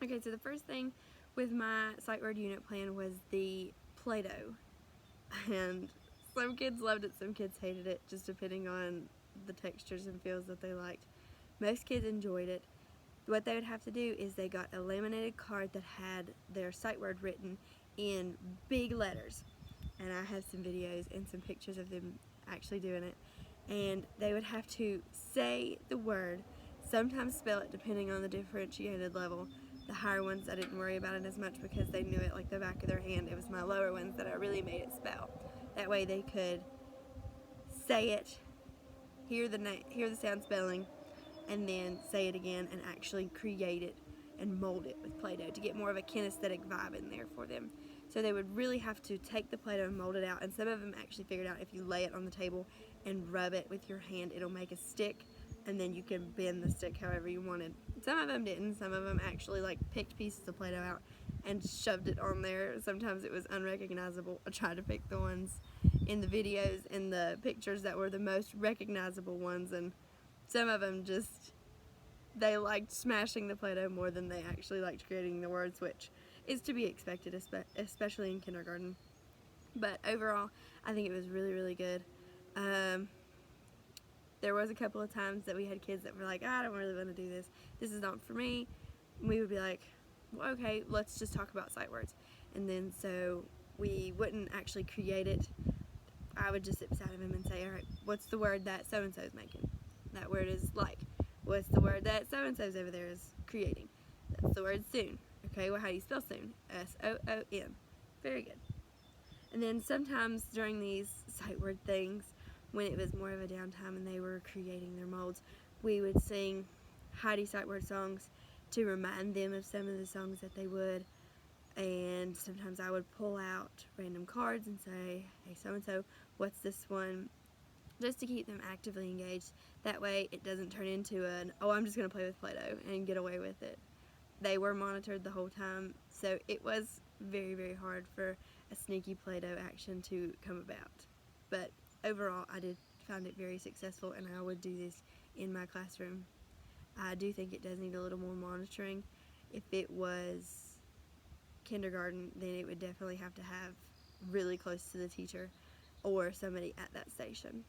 Okay, so the first thing with my sight word unit plan was the Play-Doh. And some kids loved it, some kids hated it, just depending on the textures and feels that they liked. Most kids enjoyed it. What they would have to do is they got a laminated card that had their sight word written in big letters. And I have some videos and some pictures of them actually doing it. And they would have to say the word, sometimes spell it depending on the differentiated level. The higher ones I didn't worry about it as much because they knew it like the back of their hand. It was my lower ones that I really made it spell. That way they could say it, hear the sound spelling, and then say it again and actually create it and mold it with Play-Doh to get more of a kinesthetic vibe in there for them. So they would really have to take the Play-Doh and mold it out, and some of them actually figured out if you lay it on the table and rub it with your hand, it'll make a stick, and then you can bend the stick however you wanted. Some of them didn't. Some of them actually like picked pieces of Play-Doh out and shoved it on there. Sometimes it was unrecognizable. I tried to pick the ones in the videos and the pictures that were the most recognizable ones, and some of them just, they liked smashing the Play-Doh more than they actually liked creating the words, which is to be expected, especially in kindergarten. But overall, I think it was really, really good. Um, there was a couple of times that we had kids that were like, I don't really want to do this. This is not for me. We would be like, well, okay, let's just talk about sight words. And then so we wouldn't actually create it. I would just sit beside him and say, all right, what's the word that so-and-so is making? That word is like. What's the word that so-and-so's over there is creating? That's the word soon. Okay, well, how do you spell soon? S-O-O-N. Very good. And then sometimes during these sight word things, when it was more of a downtime and they were creating their molds, we would sing Heidi sight word songs to remind them of some of the songs that they would. And sometimes I would pull out random cards and say, hey, so-and-so, what's this one? Just to keep them actively engaged. That way it doesn't turn into an, oh, I'm just going to play with Play-Doh and get away with it. They were monitored the whole time, so it was very, very hard for a sneaky Play-Doh action to come about. But overall, I did find it very successful, and I would do this in my classroom. I do think it does need a little more monitoring. If it was kindergarten, then it would definitely have to have really close to the teacher or somebody at that station.